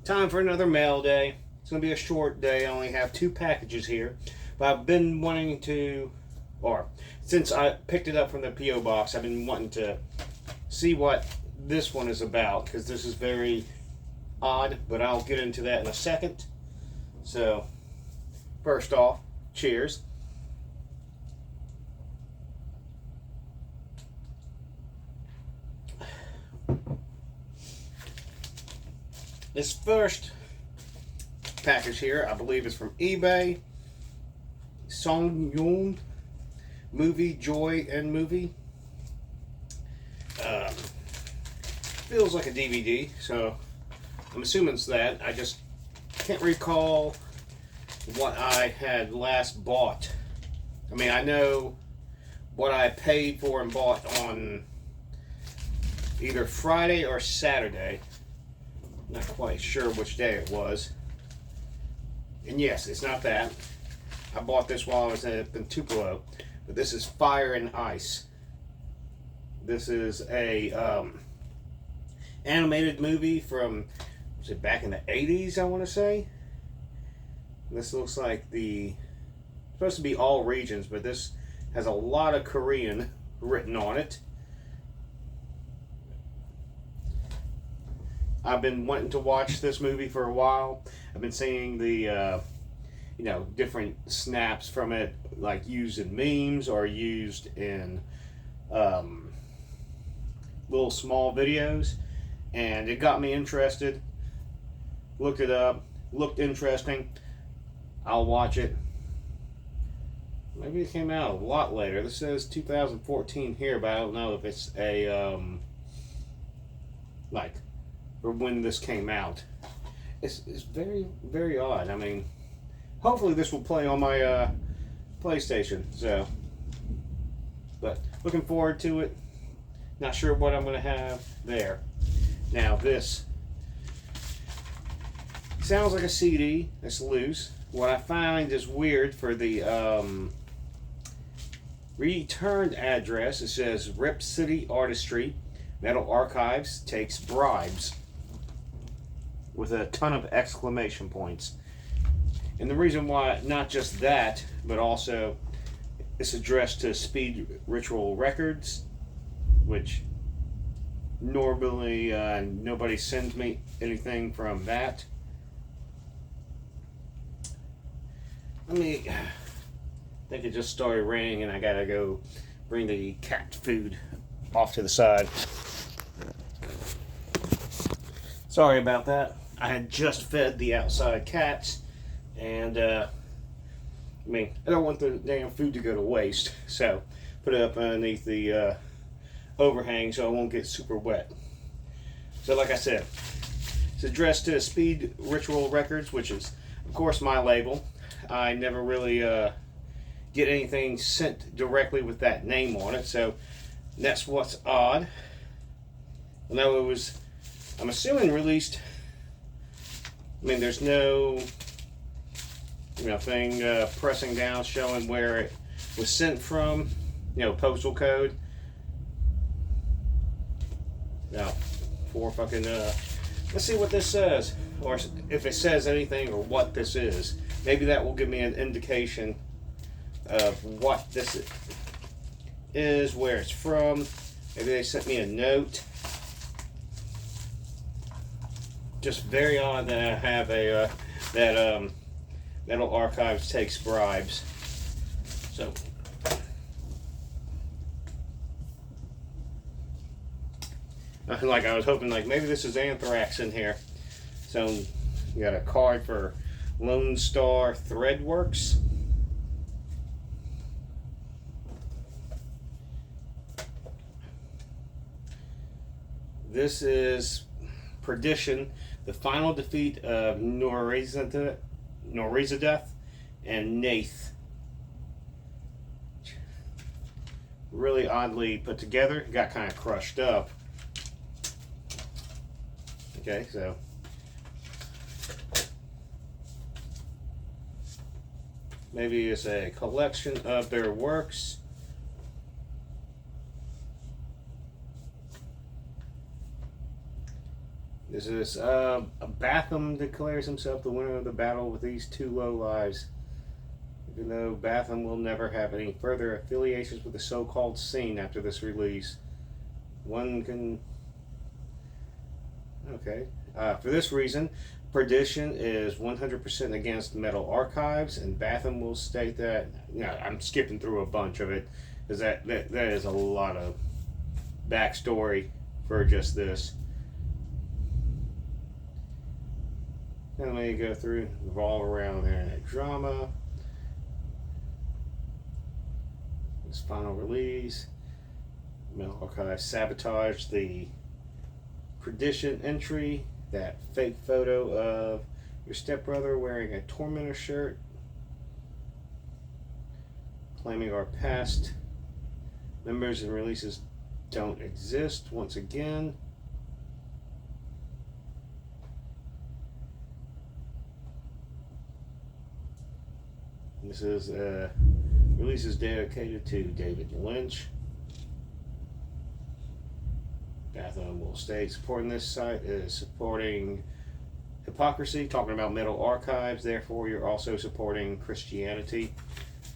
Time for another mail day. It's going to be a short day. I only have 2 packages here. But I've been wanting to, or since I picked it up from the P.O. box, I've been wanting to see what this one is about, because this is very odd, but I'll get into that in a second. So, first off, cheers. This first package here, I believe, is from eBay. Song Yoon Movie, Joy and Movie. Feels like a DVD, so I'm assuming it's that. I just can't recall what I had last bought. I mean, I know what I paid for and bought on either Friday or Saturday. Not quite sure which day it was. And yes, it's not that. I bought this while I was in Tupelo. But this is Fire and Ice. This is a animated movie from, was it back in the 80s, I want to say? This looks like supposed to be all regions, but this has a lot of Korean written on it. I've been wanting to watch this movie for a while. I've been seeing the, different snaps from it, like used in memes or used in little small videos. And it got me interested. Looked it up. Looked interesting. I'll watch it. Maybe it came out a lot later. This says 2014 here, but I don't know if it's a, or when this came out. It's very, very odd. I mean, hopefully this will play on my PlayStation. So, but looking forward to it. Not sure what I'm going to have there. Now this sounds like a CD. It's loose. What I find is weird for the returned address. It says Rip City Artistry, Metal Archives takes bribes, with a ton of exclamation points. And the reason why, not just that, but also it's addressed to Speed Ritual Records, which normally nobody sends me anything from that. I think it just started raining and I gotta go bring the cat food off to the side. Sorry about that. I had just fed the outside cats, and I don't want the damn food to go to waste, so put it up underneath the overhang so I won't get super wet. So like I said, it's addressed to Speed Ritual Records, which is of course my label. I never really get anything sent directly with that name on it, so that's what's odd. I know it was, I'm assuming, released. I mean, there's no thing pressing down showing where it was sent from, postal code. Now, let's see what this says, or if it says anything or what this is. Maybe that will give me an indication of what this is, where it's from. Maybe they sent me a note. Just very odd that I have that Metal Archives takes bribes. So, like I was hoping, maybe this is Anthrax in here. So, you got a card for Lone Star Threadworks. This is Perdition, the final defeat of Norizadeth and Nath. Really oddly put together. It got kind of crushed up. Okay, so maybe it's a collection of their works. This is Batham declares himself the winner of the battle with these two low lives. Even though Batham will never have any further affiliations with the so-called scene after this release. One can... Okay. For this reason, Perdition is 100% against Metal Archives, and Batham will state that... I'm skipping through a bunch of it, because that is a lot of backstory for just this. And let me go through, revolve around internet drama. This final release. Metal Archives sabotaged the Perdition entry. That fake photo of your stepbrother wearing a Tormentor shirt, claiming our past members and releases don't exist once again. This is releases dedicated to David Lynch. Batham will state supporting this site is supporting hypocrisy, talking about Metal Archives, therefore you're also supporting Christianity.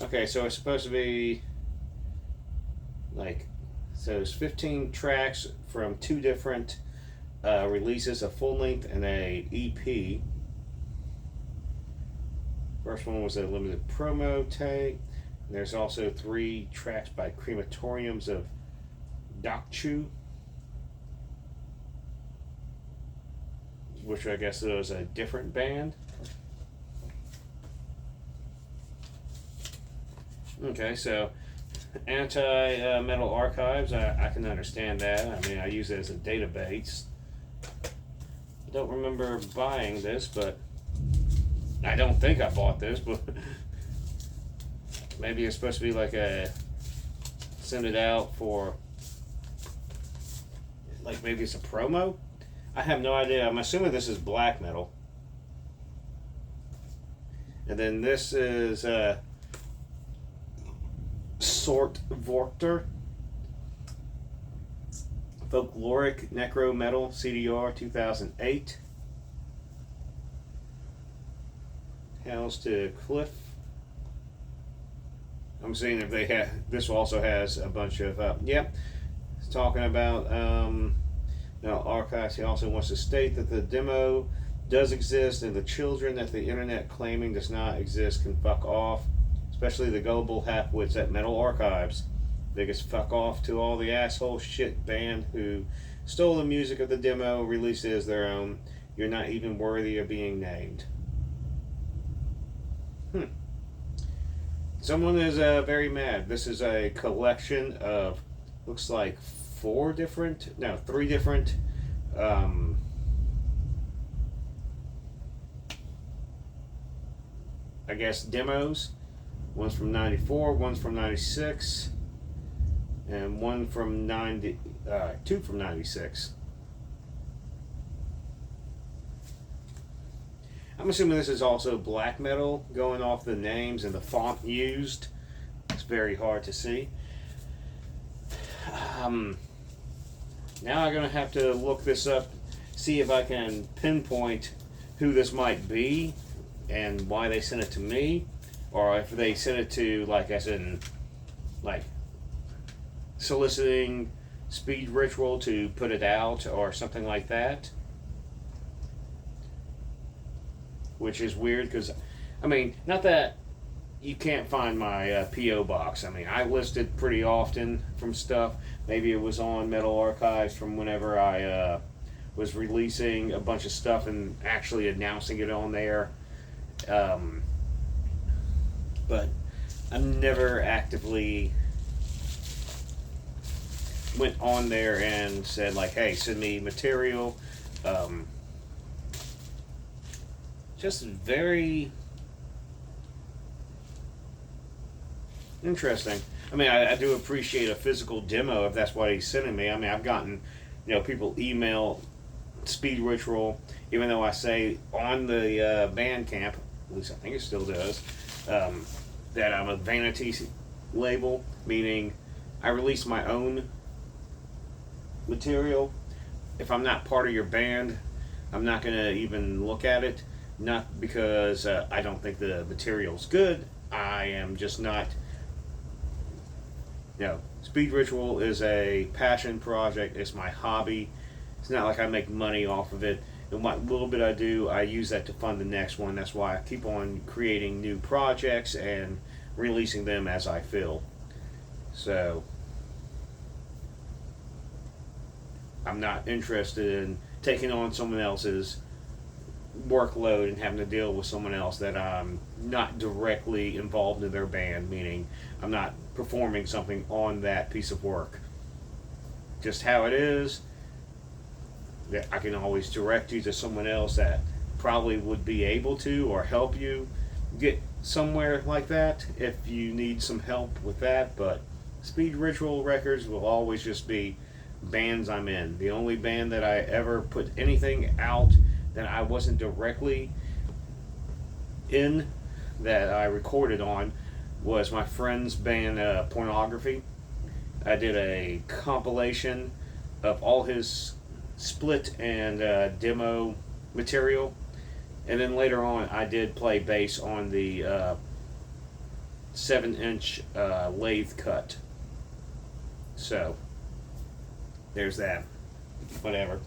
Okay, so it's supposed to be like, so it's 15 tracks from 2 different releases, a full length and a EP. First one was a limited promo tape. There's also 3 tracks by Crematoriums of Dakchu, which I guess was a different band. Okay, so anti-Metal Archives, I can understand that. I mean, I use it as a database. I don't remember buying this, but I don't think I bought this, but maybe it's supposed to be like a send it out for, like maybe it's a promo? I have no idea. I'm assuming this is black metal. And then this is Sort Vorter, Folkloric Necro Metal CDR 2008. Hails to Cliff. I'm seeing if they have. This also has a bunch of. Yep, it's talking about. Now, Archives, he also wants to state that the demo does exist and the children that the internet claiming does not exist can fuck off, especially the gullible halfwits at Metal Archives. Biggest fuck off to all the asshole shit band who stole the music of the demo, released it as their own. You're not even worthy of being named. Someone is very mad. This is a collection of, looks like 3 different, I guess demos. One's from 94, one's from 96, and one from 2 from 96. I'm assuming this is also black metal, going off the names and the font used. It's very hard to see. Now I'm going to have to look this up, see if I can pinpoint who this might be and why they sent it to me, or if they sent it to, like I said, like soliciting Speed Ritual to put it out or something like that. Which is weird because, I mean, not that you can't find my P.O. box. I mean, I list it pretty often from stuff. Maybe it was on Metal Archives from whenever I was releasing a bunch of stuff and actually announcing it on there. But I never actively went on there and said, like, hey, send me material. Just very interesting. I mean, I do appreciate a physical demo if that's what he's sending me. I mean, I've gotten, people email Speed Ritual, even though I say on the Bandcamp, at least I think it still does, that I'm a vanity label, meaning I release my own material. If I'm not part of your band, I'm not going to even look at it, not because I don't think the material's good. I am just not, Speed Ritual is a passion project. It's my hobby. It's not like I make money off of it. And what little bit I do, I use that to fund the next one. That's why I keep on creating new projects and releasing them as I feel. So, I'm not interested in taking on someone else's workload and having to deal with someone else that I'm not directly involved in their band, meaning I'm not performing something on that piece of work. Just how it is, that I can always direct you to someone else that probably would be able to or help you get somewhere like that if you need some help with that. But Speed Ritual Records will always just be bands I'm in. The only band that I ever put anything out that I wasn't directly in, that I recorded on, was my friend's band Pornography. I did a compilation of all his split and demo material, and then later on I did play bass on the 7-inch lathe cut. So there's that. Whatever.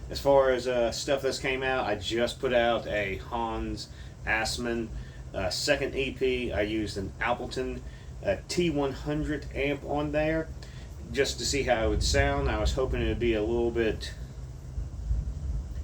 As far as stuff that's came out, I just put out a Hans Assman second EP. I used an Appleton T100 amp on there just to see how it would sound. I was hoping it would be a little bit...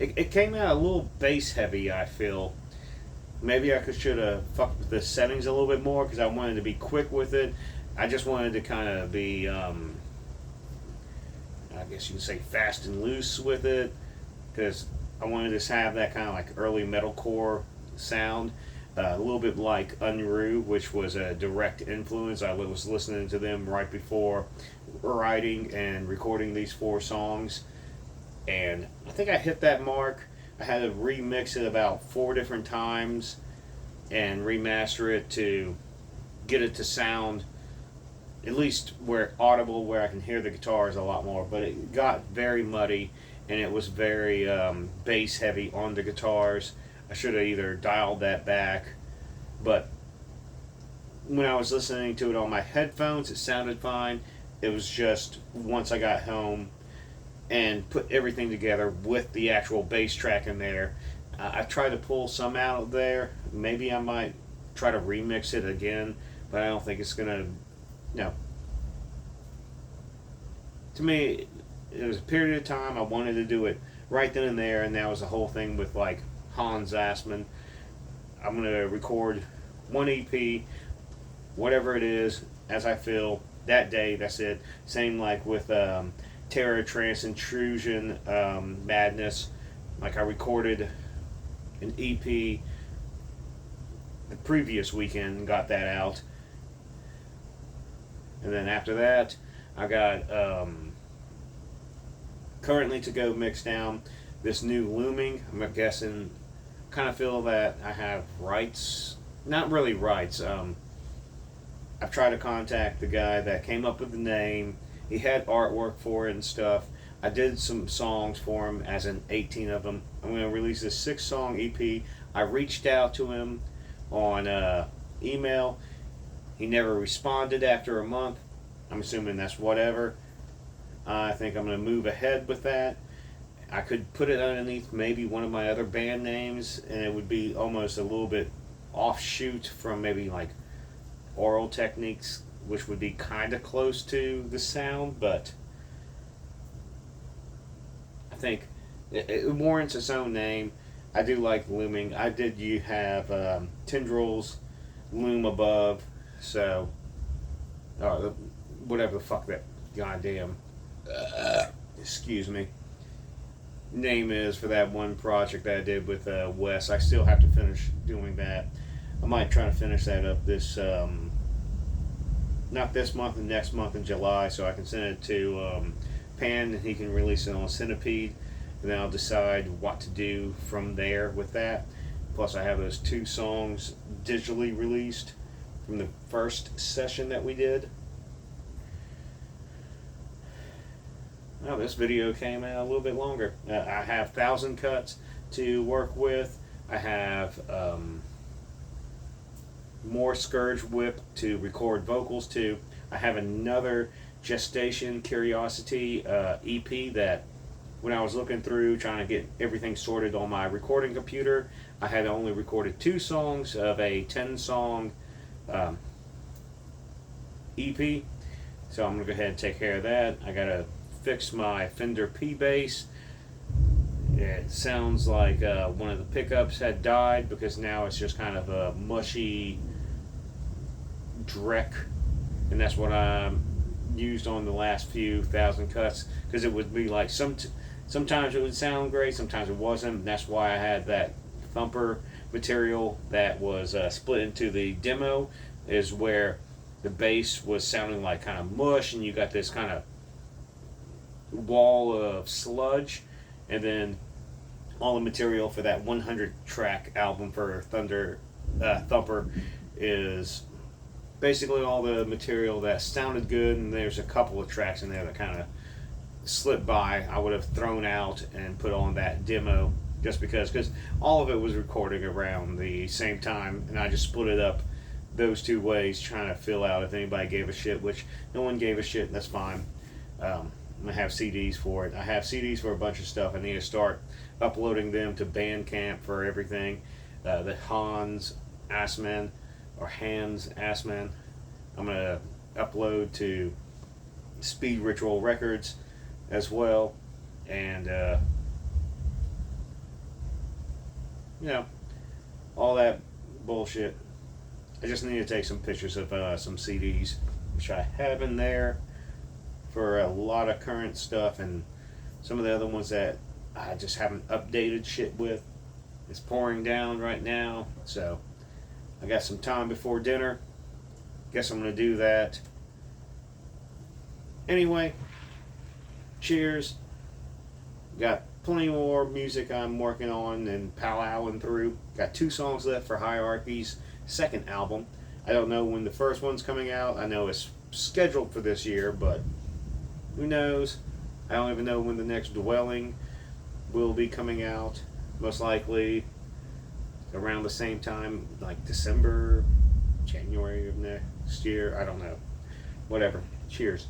It came out a little bass heavy, I feel. Maybe I should have fucked with the settings a little bit more because I wanted to be quick with it. I just wanted to kind of be, I guess you can say, fast and loose with it, because I wanted to have that kind of like early metalcore sound, a little bit like Unruh, which was a direct influence. I was listening to them right before writing and recording these 4 songs, and I think I hit that mark. I had to remix it about 4 different times and remaster it to get it to sound at least where audible, where I can hear the guitars a lot more. But it got very muddy, and it was very bass heavy on the guitars. I should have either dialed that back, but when I was listening to it on my headphones, it sounded fine. It was just once I got home and put everything together with the actual bass track in there, I tried to pull some out of there. Maybe I might try to remix it again, but I don't think it's gonna. No. To me, it was a period of time I wanted to do it right then and there, and that was the whole thing with like Hans Assman. I'm gonna record one EP, whatever it is, as I feel that day. That's it. Same like with Terror, Trance, Intrusion, Madness. Like I recorded an EP the previous weekend and got that out. And then after that, I got currently to go mix down this new Looming. I'm guessing, kind of feel that I have rights. Not really rights. I've tried to contact the guy that came up with the name. He had artwork for it and stuff. I did some songs for him, as in 18 of them. I'm going to release a 6-song EP. I reached out to him on email. He never responded after a month. I'm assuming that's whatever. I think I'm going to move ahead with that. I could put it underneath maybe one of my other band names, and it would be almost a little bit offshoot from maybe like Oral Techniques, which would be kind of close to the sound, but I think it warrants its own name. I do like Looming. I did have Tendrils loom above, so whatever the fuck that goddamn excuse me name is for that one project that I did with Wes. I still have to finish doing that. I might try to finish that up this not this month, and next month in July, so I can send it to Pan and he can release it on Centipede, and then I'll decide what to do from there with that. Plus I have those 2 songs digitally released from the first session that we did. Oh, this video came out a little bit longer. I have 1,000 cuts, to work with. I have more Scourge Whip to record vocals to. I have another Gestation Curiosity EP that when I was looking through trying to get everything sorted on my recording computer, I had only recorded 2 songs of a 10-song EP. So I'm going to go ahead and take care of that. I got to fix my Fender P-Bass. It sounds like one of the pickups had died because now it's just kind of a mushy dreck, and that's what I used on the last few thousand cuts, because it would be like sometimes it would sound great, sometimes it wasn't, and that's why I had that thumper material that was split into the demo, is where the bass was sounding like kind of mush and you got this kind of wall of sludge, and then all the material for that 100 track album for Thumper is basically all the material that sounded good, and there's a couple of tracks in there that kind of slipped by. I would have thrown out and put on that demo just because all of it was recording around the same time, and I just split it up those 2 ways trying to fill out if anybody gave a shit, which no one gave a shit, and that's fine. I'm going to have CDs for it. I have CDs for a bunch of stuff. I need to start uploading them to Bandcamp for everything. The Hans Assman, or Hans Assman, I'm going to upload to Speed Ritual Records as well, and all that bullshit. I just need to take some pictures of some CDs, which I have in there for a lot of current stuff, and some of the other ones that I just haven't updated shit with. It's pouring down right now, so I got some time before dinner. Guess I'm going to do that. Anyway, cheers. Got plenty more music I'm working on and powwowing through. Got 2 songs left for Hierarchy's second album. I don't know when the first one's coming out. I know it's scheduled for this year, but who knows? I don't even know when the next Dwelling will be coming out. Most likely around the same time, like December, January of next year. I don't know. Whatever. Cheers.